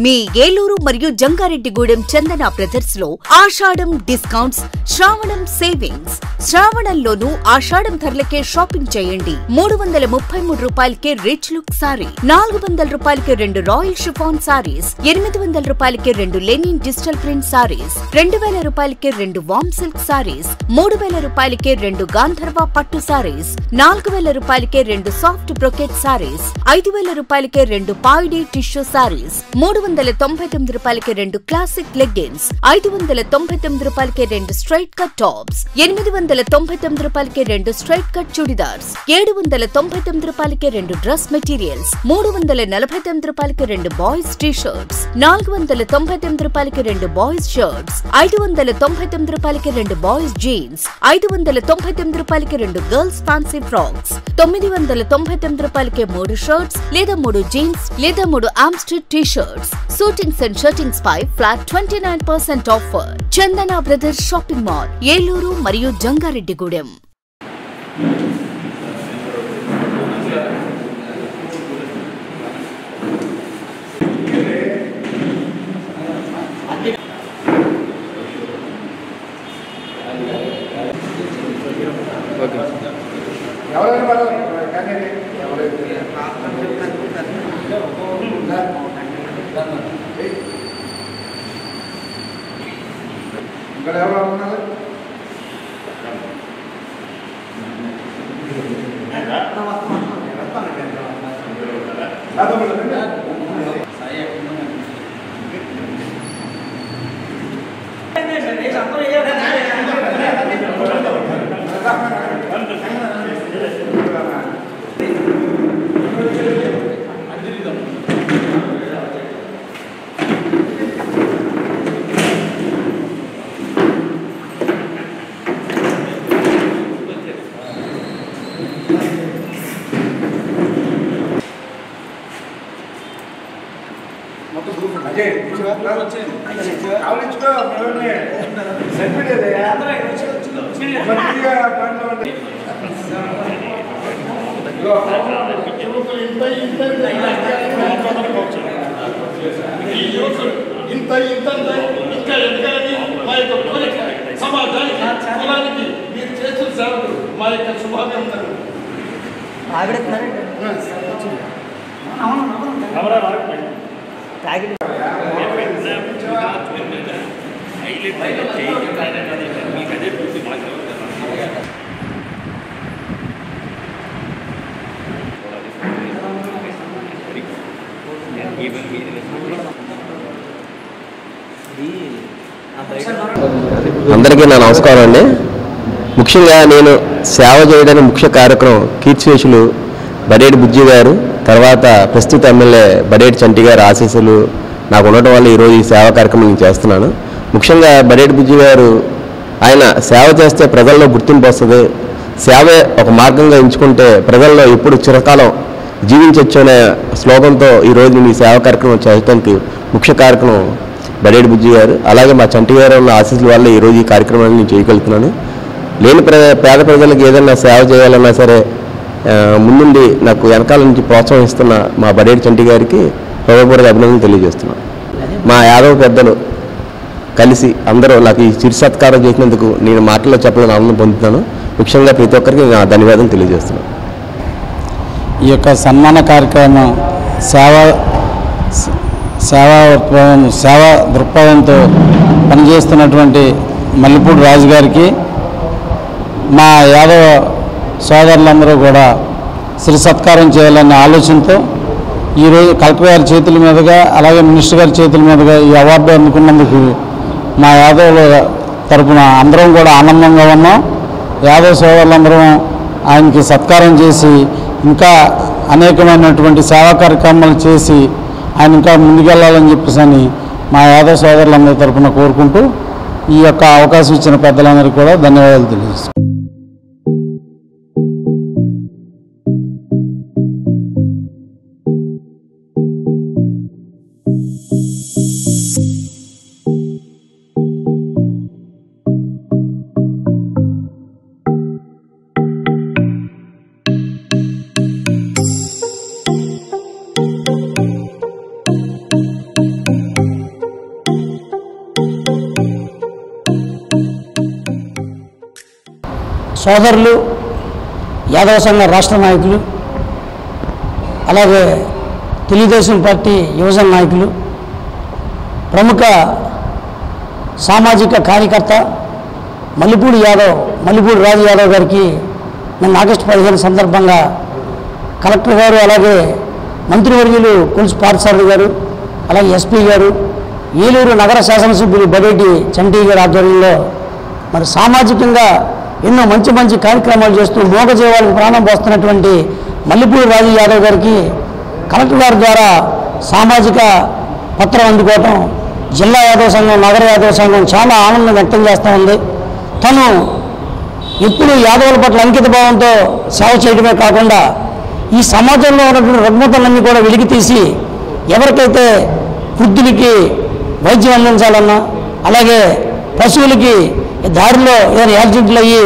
మీ ఏలూరు మరియు జంగారెడ్డిగూడెం చందన బ్రదర్స్ లో ఆషాఢం డిస్కౌంట్స్, శ్రావణం సేవింగ్స్. శ్రావణంలోనూ ఆషాఢం ధరలకే షాపింగ్ చేయండి. 333 రూపాయలకే రిచ్ లుక్ సారీ, 400 రూపాయలకే 2 రాయల్ షిఫాన్ సారీస్, 800 రూపాయలకే 2 లెనిన్ డిజిటల్ ప్రింట్ సారీస్, 2000 రూపాయలకే 2 వామ్ సిల్క్ సారీస్, 3000 రూపాయలకే 2 గాంధర్వ పట్టు సారీస్, 4000 రూపాయలకే 2 సాఫ్ట్ బ్రొకెట్ సారీస్, 5000 రూపాయలకే 2 పాయిడీ టిష్యూ సారీస్, 399 రూపాయలకే 2 క్లాసిక్ లెగ్గిన్స్, 599 రూపాయలకే 2 స్ట్రైట్ కట్ టాప్స్, 899 రూపాయలకే 2 స్ట్రైట్ కట్ చుడిదార్స్, 799 రూపాయలకే 2 డ్రెస్ మెటీరియల్స్, 349 రూపాయలకే 2 బాయ్స్ టీ షర్ట్స్, 499 రూపాయలకే 2 బాయ్స్ షర్ట్స్, 599 రూపాయలకే 2 బాయ్స్ జీన్స్, 599 రూపాయలకే 2 గర్ల్స్ ఫ్యాన్సీ ఫ్రాక్స్, 999 రూపాయలకే 3 షర్ట్స్ లేదా 3 జీన్స్ లేదా 3 ఆమ్స్టర్ T shirts. Suitings and shirtings పై flat 29% offer. Chandana brothers shopping mall, Eluru మరియు జంగారెడ్డిగూడెం. సమాజానికి మీరు చేసిన సేవలు మా యొక్క శుభాకాంక్షలు. అందరికీ నా నమస్కారం అండి. ముఖ్యంగా నేను సేవ చేయడానికి ముఖ్య కార్యక్రమం కీర్తిశేషులు బడేటి బుజ్జి గారు, తర్వాత ప్రస్తుత ఎమ్మెల్యే బడేటి చంటి గారు ఆశీస్సులు నాకు ఉండటం వల్ల ఈరోజు ఈ సేవా కార్యక్రమం నేను చేస్తున్నాను. ముఖ్యంగా బడేటి బుజ్జి గారు ఆయన సేవ చేస్తే ప్రజల్లో గుర్తింపు వస్తుంది, సేవే ఒక మార్గంగా ఎంచుకుంటే ప్రజల్లో ఎప్పుడు చిరకాలం జీవించవచ్చు అనే స్లోగన్తో ఈరోజు నేను ఈ సేవా కార్యక్రమం చేయడానికి ముఖ్య కార్యక్రమం బడేటి బుజ్జి గారు. అలాగే మా చంటి గారు ఉన్న ఆశీస్సుల వల్ల ఈరోజు ఈ కార్యక్రమాన్ని నేను చేయగలుగుతున్నాను. లేని పేద ప్రజలకు ఏదైనా సేవ చేయాలన్నా సరే ముందుండి నాకు వెనకాల నుంచి ప్రోత్సహిస్తున్న మా బడేటి చంటి గారికి హృదయపూర్వక అభినందనలు తెలియజేస్తున్నాను. మా యాదవ పెద్దలు కలిసి అందరూ నాకు ఈ చిరు సత్కారం చేసినందుకు నేను మాటల్లో చెప్పలేని ఆనందం పొందుతున్నాను. ముఖ్యంగా ప్రతి ఒక్కరికి నా ధన్యవాదాలు తెలియజేస్తున్నాను. ఈ యొక్క సన్మాన కార్యక్రమం సేవా దృక్పథంతో పనిచేస్తున్నటువంటి మల్లిపూడి రాజు గారికి, మా యాదవ సోదరులందరూ కూడా శ్రీ సత్కారం చేయాలనే ఆలోచనతో ఈరోజు కలెక్టర్ గారి చేతుల మీదుగా అలాగే మినిస్టర్ గారి చేతుల మీదుగా ఈ అవార్డు అందుకున్నందుకు మా యాదవుల తరపున అందరం కూడా ఆనందంగా ఉన్నాం. యాదవ సోదరులందరం ఆయనకి సత్కారం చేసి ఇంకా అనేకమైనటువంటి సేవా కార్యక్రమాలు చేసి ఆయన ఇంకా ముందుకెళ్లాలని చెప్పేసి మా యాదవ సోదరులందరి తరపున కోరుకుంటూ ఈ యొక్క అవకాశం ఇచ్చిన పెద్దలందరికీ కూడా ధన్యవాదాలు తెలియజేస్తున్నాను. సోదరులు, యాదవ సంఘ రాష్ట్ర నాయకులు, అలాగే తెలుగుదేశం పార్టీ యువజన నాయకులు, ప్రముఖ సామాజిక కార్యకర్త మల్లిపూడి రాజు యాదవ్ గారికి నిన్న ఆగస్టు 15 సందర్భంగా కలెక్టర్ గారు, అలాగే మంత్రివర్యులు కొలుసు పార్థసారథి గారు, అలాగే ఎస్పీ గారు, ఏలూరు నగర శాసనసభ్యులు బడేటి చంటి గారి ఆధ్వర్యంలో మరి సామాజికంగా ఎన్నో మంచి మంచి కార్యక్రమాలు చేస్తూ మోగజీవాలకు ప్రాణం పోస్తున్నటువంటి మల్లిపూడి రాజు యాదవ్ గారికి కలెక్టర్ గారి ద్వారా సామాజిక పత్రం అందుకోవటం జిల్లా యాదవ సంఘం, నగర యాదవ సంఘం చాలా ఆనందం వ్యక్తం చేస్తూ ఉంది. తను ఎప్పుడు యాదవుల పట్ల అంకిత భావంతో సేవ చేయడమే కాకుండా ఈ సమాజంలో ఉన్నటువంటి రుగ్మతలన్నీ కూడా వెలికి తీసి ఎవరికైతే వృద్ధులకి వైద్యం అందించాలన్నా, అలాగే పశువులకి దారిలో ఏదైనా యాక్సిడెంట్లు అయ్యి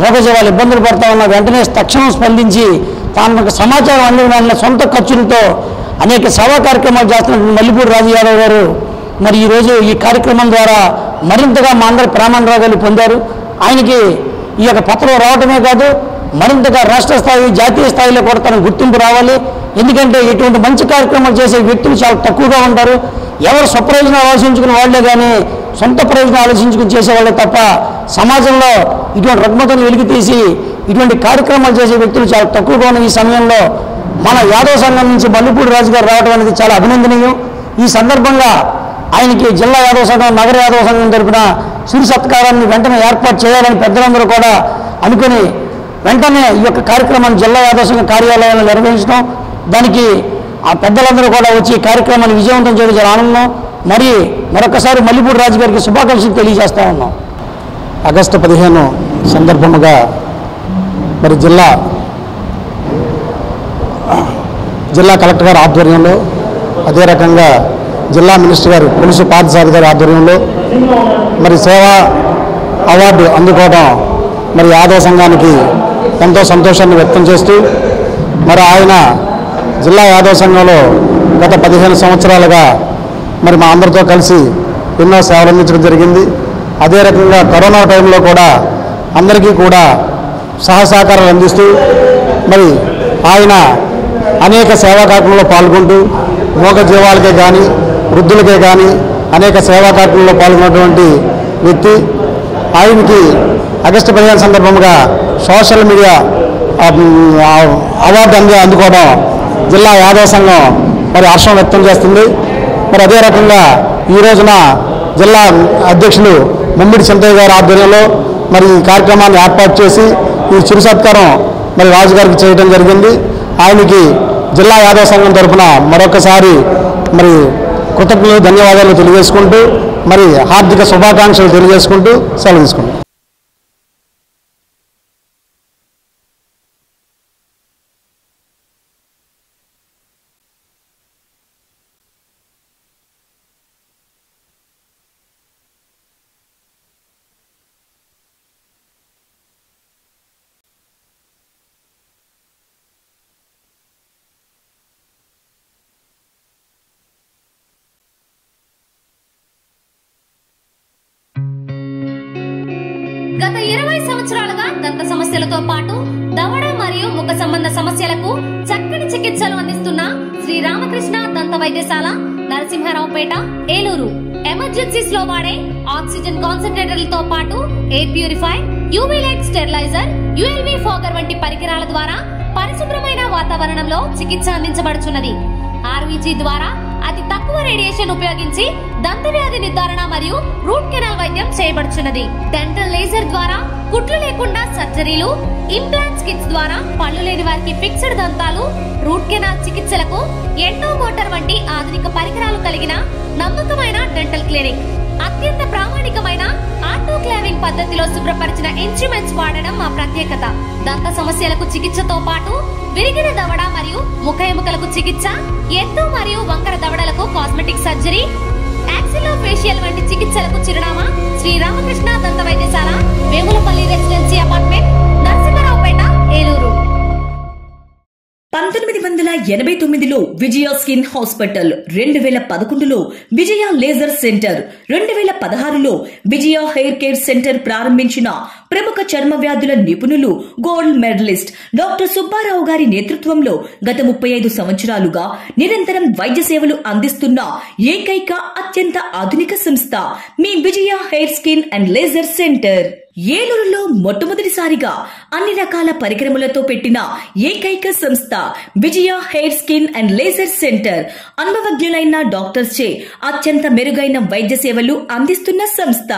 మోగజీవాలు ఇబ్బందులు పడతా ఉన్నా వెంటనే తక్షణం స్పందించి తాను సమాచారం అందిన సొంత ఖర్చులతో అనేక సేవా కార్యక్రమాలు చేస్తున్నటువంటి మల్లిపూడి రాజు యాదవ్ గారు మరి ఈరోజు ఈ కార్యక్రమం ద్వారా మరింతగా మా అందరి ప్రేమానురాగాలు పొందారు. ఆయనకి ఈ యొక్క పత్రం రావటమే కాదు, మరింతగా రాష్ట్ర స్థాయి, జాతీయ స్థాయిలో కూడా తనకు గుర్తింపు రావాలి. ఎందుకంటే ఇటువంటి మంచి కార్యక్రమాలు చేసే వ్యక్తులు చాలా తక్కువగా ఉంటారు. ఎవరు స్వప్రయోజనం ఆలోచించుకునే వాళ్లే కానీ సొంత ప్రయోజనం ఆలోచించుకుని చేసేవాళ్ళే తప్ప సమాజంలో ఇటువంటి రుగ్మతను వెలికి తీసి ఇటువంటి కార్యక్రమాలు చేసే వ్యక్తులు చాలా తక్కువగా ఉన్న ఈ సమయంలో మన యాదవ సంఘం నుంచి మల్లిపూడి రాజు గారు రావడం అనేది చాలా అభినందనీయం. ఈ సందర్భంగా ఆయనకి జిల్లా యాదవ సంఘం, నగర యాదవ సంఘం తరపున సిరి సత్కారాన్ని వెంటనే ఏర్పాటు చేయాలని పెద్దలందరూ కూడా అనుకుని వెంటనే ఈ యొక్క కార్యక్రమాన్ని జిల్లా యాదవ సంఘ కార్యాలయంలో నిర్వహించడం, దానికి ఆ పెద్దలందరూ కూడా వచ్చి ఈ కార్యక్రమాన్ని విజయవంతం చేయడం చాలా ఆనందం. మరి మరొకసారి మల్లిపూడి రాజు గారికి శుభాకాంక్షలు తెలియజేస్తూ ఉన్నాం. ఆగస్టు 15 సందర్భముగా మరి జిల్లా కలెక్టర్ గారి ఆధ్వర్యంలో, అదే రకంగా జిల్లా మినిస్టర్ గారు కొలుసు పార్థసారథి గారి ఆధ్వర్యంలో మరి సేవా అవార్డు అందుకోవడం మరి యాదవ సంఘానికి ఎంతో సంతోషాన్ని వ్యక్తం చేస్తూ మరి ఆయన జిల్లా యాదవ సంఘంలో గత 15 సంవత్సరాలుగా మరి మా అందరితో కలిసి ఎన్నో సేవలు అందించడం జరిగింది. అదే రకంగా కరోనా టైంలో కూడా అందరికీ కూడా సహకారాలు అందిస్తూ మరి ఆయన అనేక సేవా కార్యక్రమంలో పాల్గొంటూ మూగజీవాలకే కానీ వృద్ధులకే కానీ అనేక సేవా కార్యక్రమంలో పాల్గొన్నటువంటి వ్యక్తి. ఆయనకి ఆగస్టు 15 సందర్భంగా సోషల్ మీడియా అవార్డు అందుకోవడం జిల్లా యాదవ సంఘం మరి హర్షం వ్యక్తం చేస్తుంది. మరి అదే రకంగా ఈ రోజున జిల్లా అధ్యక్షులు ముమ్మిడి చింతయ్య గారి ఆధ్వర్యంలో మరి ఈ కార్యక్రమాన్ని ఏర్పాటు చేసి ఈ చిరు సత్కారం మరి రాజు గారికి చేయడం జరిగింది. ఆయనకి జిల్లా యాదవ సంఘం తరఫున మరొకసారి మరి కృతజ్ఞతలు, ధన్యవాదాలు తెలియజేసుకుంటూ మరి హార్దిక శుభాకాంక్షలు తెలియజేసుకుంటూ సెలవు తీసుకుంటాం. గత 20 సంవత్సరాలుగా దంత సమస్యలతో పాటు దవడ మరియు ముఖ సంబంధ సమస్యలకు చక్కని చికిత్సలు అందిస్తున్న శ్రీ రామకృష్ణ దంత వైద్యశాల, నరసింహారావుపేట, ఏలూరు. ఎమర్జెన్సీస్ లో వాడే ఆక్సిజన్ కాన్సంట్రేటర్లతో పాటు air purifier, UV light steriliser, ULV fogger వంటి పరికరాల ద్వారా పరిశుభ్రమైన వాతావరణంలో చికిత్స అందించబడుచున్నది. ఆర్వీజీ ద్వారా అతి తక్కువ రేడియేషన్ ఉపయోగించి దంత వ్యాధి నిర్ధారణ మరియు రూట్ కెనాల్ వైద్యం చేయబడుచున్నది. డెంటల్ లేజర్ ద్వారా కుట్లు లేకుండా సర్జరీలు, ఇంప్లాంట్స్ కిట్స్ ద్వారా పళ్ళు లేని వారికి ఫిక్స్డ్ దంతాలు, రూట్ కెనాల్ చికిత్సలకు ఎండో మోటార్ వంటి ఆధునిక పరికరాలు కలిగిన నమ్మకమైన డెంటల్ క్లినిక్. అత్యంత ప్రామాణికమైన ఆటోక్లావింగ్ పద్ధతిలో శుభ్రపరిచిన ఇన్స్ట్రుమెంట్స్ వాడడం మా ప్రత్యేకత. దంత సమస్యలకు చికిత్సతో పాటు విరిగిన దవడ మరియు ముఖ ఎముకలకు చికిత్స, ఎత్తు మరియు వంకర దవడలకు కాస్మెటిక్ సర్జరీ, యాక్సిలో ఫేషియల్ వంటి చికిత్సలకు చిరునామా శ్రీ రామకృష్ణ దంత వైద్యశాల, వేములపల్లి రెసిడెన్సీ అపార్ట్మెంట్, నరసింహారావుపేట, ఏలూరు. 1980 1989లో విజయ స్కిన్ హాస్పిటల్, 2011లో విజయ లేజర్ సెంటర్, 2016లో విజయ హెయిర్ కేర్ సెంటర్ ప్రారంభించిన ప్రముఖ చర్మ వ్యాధుల నిపుణులు, గోల్డ్ మెడలిస్ట్ డాక్టర్ సుబ్బారావు గారి నేతృత్వంలో గత 35 సంవత్సరాలుగా నిరంతరం వైద్య సేవలు అందిస్తున్న ఏకైక అత్యంత ఆధునిక సంస్థ మీ Vijaya hair skin and laser centre. ఏలూరులో మొట్టమొదటిసారిగా అన్ని రకాల పరికరములతో పెట్టిన ఏకైక సంస్థ Vijaya hair skin and laser centre. అనుభవజ్ఞులైన డాక్టర్స్ చే అత్యంత మెరుగైన వైద్య సేవలు అందిస్తున్న సంస్థ.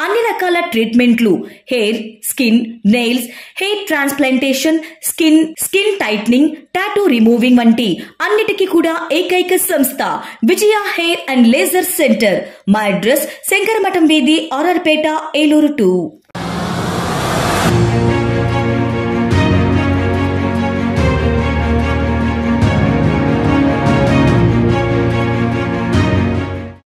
అన్ని రకాల ట్రీట్మెంట్లు, hair, skin, nails, hair transplantation, skin tightening, tattoo removing వంటి అన్నిటికీ కూడా ఏకైక సంస్థ Vijaya hair and laser centre. మా అడ్రస్ శంకరమఠం వీధి, ఆర్ఆర్పేట, ఏలూరు 2.